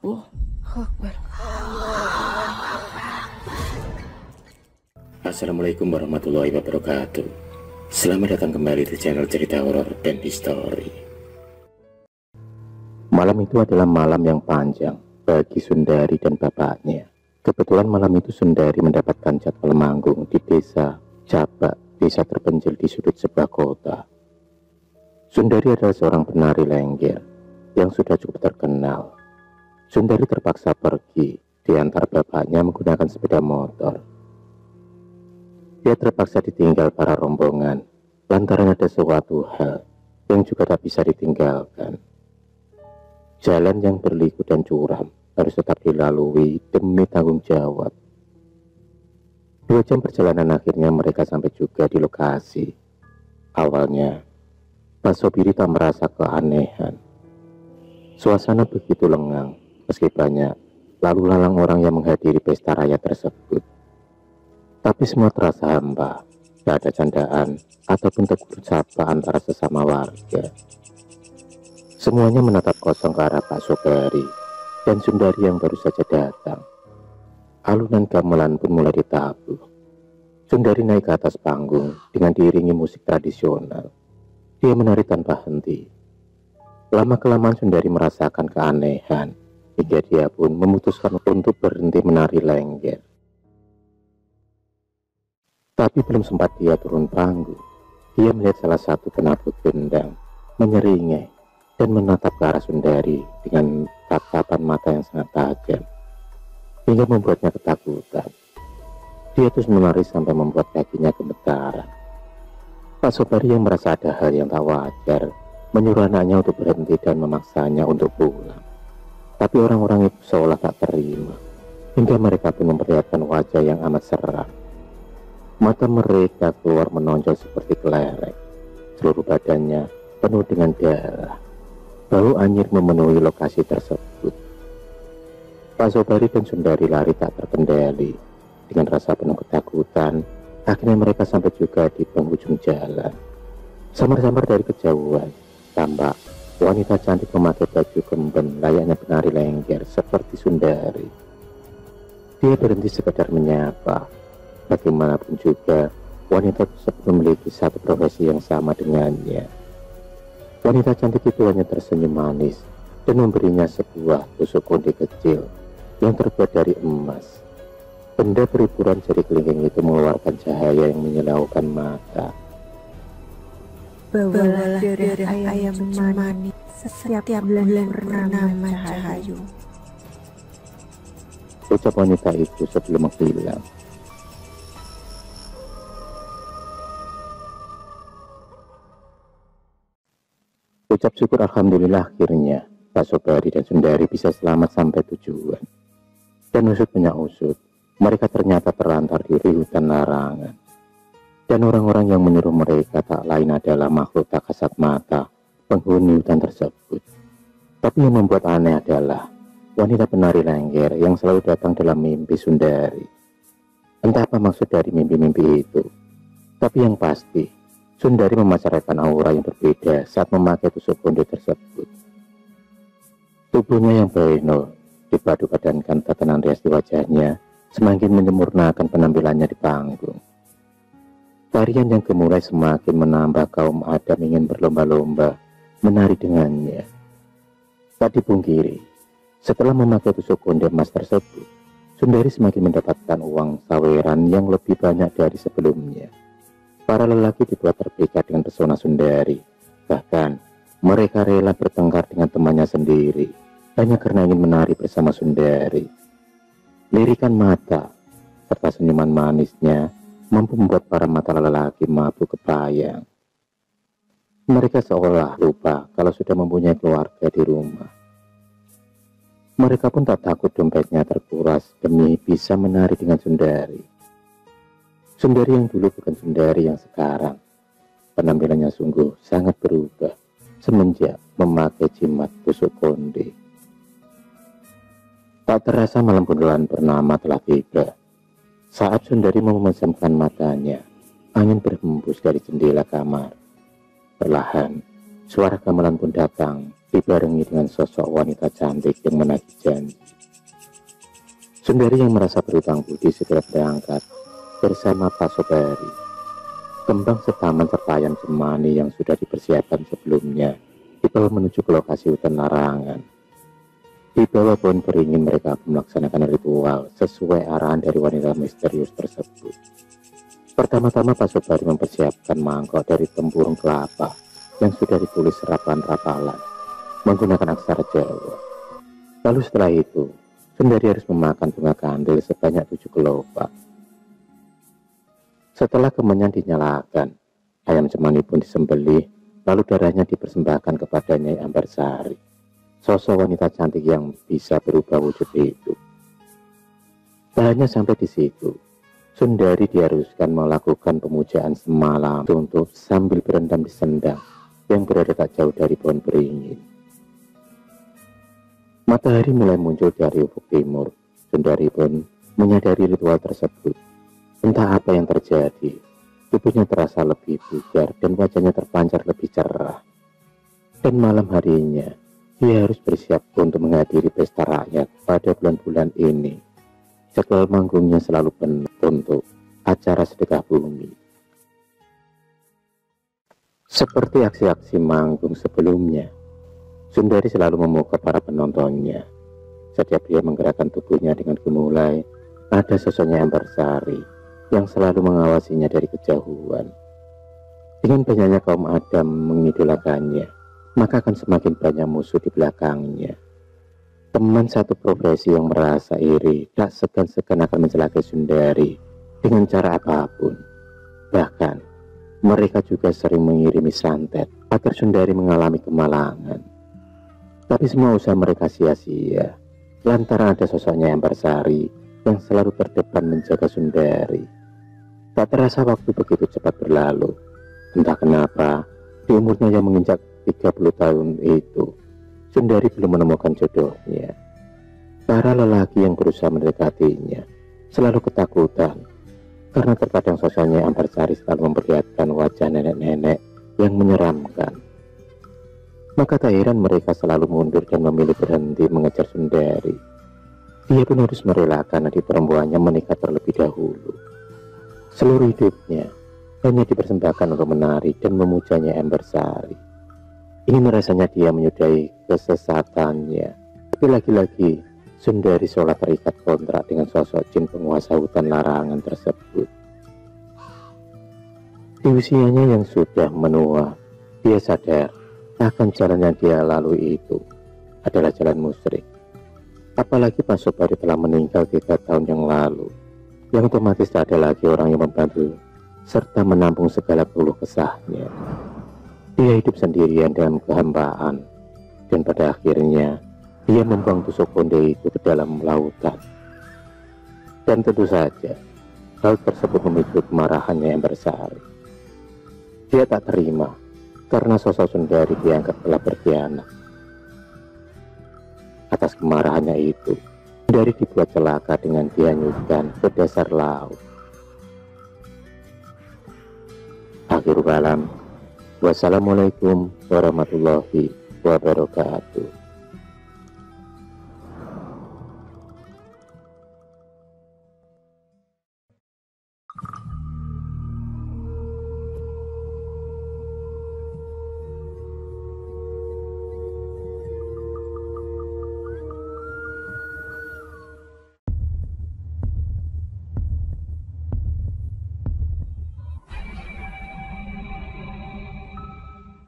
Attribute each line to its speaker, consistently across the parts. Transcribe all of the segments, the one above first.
Speaker 1: Oh, Akbar.
Speaker 2: Assalamualaikum warahmatullahi wabarakatuh. Selamat datang kembali di channel cerita horor dan history. Malam itu adalah malam yang panjang bagi Sundari dan bapaknya. Kebetulan malam itu Sundari mendapatkan jadwal manggung di desa Jabak, desa terpencil di sudut sebuah kota. Sundari adalah seorang penari lengger yang sudah cukup terkenal. Sundari terpaksa pergi diantar bapaknya menggunakan sepeda motor. Dia terpaksa ditinggal para rombongan lantaran ada suatu hal yang juga tak bisa ditinggalkan. Jalan yang berliku dan curam harus tetap dilalui demi tanggung jawab. 2 jam perjalanan akhirnya mereka sampai juga di lokasi. Awalnya, Pak Sobiri tak merasa keanehan. Suasana begitu lengang meski banyak lalu lalang orang yang menghadiri pesta raya tersebut. Tapi semua terasa hampa, tak ada candaan ataupun tegur sapa antara sesama warga. Semuanya menatap kosong ke arah Pak Sobari dan Sundari yang baru saja datang. Alunan gamelan pun mulai ditabuh. Sundari naik ke atas panggung dengan diiringi musik tradisional. Dia menari tanpa henti. Lama-kelamaan Sundari merasakan keanehan, hingga dia pun memutuskan untuk berhenti menari lengger. Tapi belum sempat dia turun panggung, dia melihat salah satu penabut gendang menyeringai dan menatap ke arah Sundari dengan tatapan mata yang sangat tajam, hingga membuatnya ketakutan. Dia terus menari sampai membuat kakinya gemetaran. Pak Sobari yang merasa ada hal yang tak wajar, menyuruh anaknya untuk berhenti dan memaksanya untuk pulang. Tapi orang-orang itu seolah tak terima, hingga mereka pun memperlihatkan wajah yang amat seram. Mata mereka keluar menonjol seperti kelereng. Seluruh badannya penuh dengan darah. Bau anyir memenuhi lokasi tersebut. Pak Sobari dan Sundari lari tak terkendali. Dengan rasa penuh ketakutan, akhirnya mereka sampai juga di penghujung jalan. Samar-samar dari kejauhan, tampak wanita cantik memakai baju kemben layaknya penari lengger seperti Sundari. Dia berhenti sekedar menyapa. Bagaimanapun juga, wanita tersebut memiliki satu profesi yang sama dengannya. Wanita cantik itu hanya tersenyum manis dan memberinya sebuah tusuk konde kecil yang terbuat dari emas. Benda beriburan jari kelingking itu mengeluarkan cahaya yang menyilaukan mata.
Speaker 1: Bawalah darah ayam cemani setiap bulan purnama Cahayu.
Speaker 2: Ucap wanita itu sebelum menghilang. Ucap syukur alhamdulillah akhirnya Pak Sobari dan Sundari bisa selamat sampai tujuan. Dan usut punya usut, mereka ternyata terlantar di hutan larangan. Dan orang-orang yang menyuruh mereka tak lain adalah makhluk tak kasat mata penghuni hutan tersebut. Tapi yang membuat aneh adalah wanita penari lengger yang selalu datang dalam mimpi Sundari. Entah apa maksud dari mimpi-mimpi itu, tapi yang pasti Sundari memasarkan aura yang berbeda saat memakai tusuk konde tersebut. Tubuhnya yang beno dipadu-padankan tatanan rias di wajahnya semakin menyempurnakan penampilannya di panggung. Tarian yang gemulai semakin menambah kaum Adam ingin berlomba-lomba menari dengannya. Tak dipungkiri, setelah memakai tusuk konde emas tersebut, Sundari semakin mendapatkan uang saweran yang lebih banyak dari sebelumnya. Para lelaki dibuat terpikat dengan pesona Sundari. Bahkan, mereka rela bertengkar dengan temannya sendiri, hanya karena ingin menari bersama Sundari. Lirikan mata, serta senyuman manisnya, mampu membuat para mata lelaki mabuk kepayang. Mereka seolah lupa kalau sudah mempunyai keluarga di rumah. Mereka pun tak takut dompetnya terkuras demi bisa menari dengan Sundari. Sundari yang dulu bukan Sundari yang sekarang. Penampilannya sungguh sangat berubah semenjak memakai jimat tusuk konde. Tak terasa malam bulan purnama telah tiba. Saat Sundari memejamkan matanya, angin berhembus dari jendela kamar. Perlahan, Suara gamelan pun datang, dibarengi dengan sosok wanita cantik yang menagih janji. Sundari yang merasa berhutang budi segera berangkat bersama Pak Sobari. Kembang setaman serta ayam cemani yang sudah dipersiapkan sebelumnya dibawa menuju ke lokasi hutan larangan. Di bawah pohon beringin mereka melaksanakan ritual sesuai arahan dari wanita misterius tersebut. Pertama-tama Pak Sobari mempersiapkan mangkok dari tempurung kelapa yang sudah ditulis rapalan menggunakan aksara Jawa. Lalu setelah itu, Sundari harus memakan bunga kandil sebanyak 7 kelopak. Setelah kemenyan dinyalakan, ayam cemani pun disembelih, lalu darahnya dipersembahkan kepada Nyai Ambarsari, sosok wanita cantik yang bisa berubah wujud itu. Tak hanya sampai di situ, Sundari diharuskan melakukan pemujaan semalam untuk sambil berendam di sendang yang berada tak jauh dari pohon beringin. Matahari mulai muncul dari ufuk timur. Sundari pun menyadari ritual tersebut. Entah apa yang terjadi, tubuhnya terasa lebih bugar dan wajahnya terpancar lebih cerah. Dan malam harinya, dia harus bersiap untuk menghadiri pesta rakyat pada bulan-bulan ini. Jadwal manggungnya selalu penuh untuk acara sedekah bumi. Seperti aksi-aksi manggung sebelumnya, Sundari selalu memukau para penontonnya. Setiap dia menggerakkan tubuhnya dengan gemulai, ada sosoknya Ambarsari yang selalu mengawasinya dari kejauhan. Dengan banyaknya kaum Adam mengidolakannya, maka akan semakin banyak musuh di belakangnya. Teman satu profesi yang merasa iri tak segan-segan akan mencelakai Sundari dengan cara apapun. Bahkan, mereka juga sering mengirimi santet agar Sundari mengalami kemalangan. Tapi semua usaha mereka sia-sia, lantaran ada sosoknya Ambarsari yang selalu terdepan menjaga Sundari. Tak terasa waktu begitu cepat berlalu. Entah kenapa, di umurnya yang menginjak 30 tahun itu, Sundari belum menemukan jodohnya. Para lelaki yang berusaha mendekatinya selalu ketakutan, karena terkadang sosoknya Ambarsari selalu memperlihatkan wajah nenek-nenek yang menyeramkan. Maka tak heran mereka selalu mundur dan memilih berhenti mengejar Sundari. Dia pun harus merelakan adik perempuannya menikah terlebih dahulu. Seluruh hidupnya hanya dipersembahkan untuk menari dan memujanya Ambarsari. Ini rasanya dia menyudahi kesesatannya. Tapi lagi-lagi Sundari seolah terikat kontrak dengan sosok jin penguasa hutan larangan tersebut. Di usianya yang sudah menua, dia sadar akan jalan yang dia lalui itu adalah jalan musyrik. Apalagi Pak Sobari telah meninggal 3 tahun yang lalu, yang otomatis tak ada lagi orang yang membantu serta menampung segala keluh kesahnya. Dia hidup sendirian dalam kehambaan, dan pada akhirnya dia membuang tusuk konde itu ke dalam lautan. Dan tentu saja hal tersebut memicu kemarahannya Ambarsari. Dia tak terima karena sosok Sundari dianggap telah berkhianat. Atas kemarahannya itu, Sundari dibuat celaka dengan dihanyutkan ke dasar laut. Akhirul kalam, wassalamualaikum warahmatullahi wabarakatuh.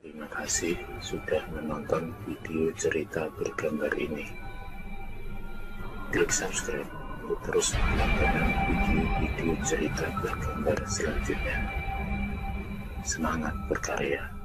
Speaker 2: Terima kasih sudah menonton video cerita bergambar ini. Klik subscribe untuk terus mendapatkan video-video cerita bergambar selanjutnya. Semangat berkarya.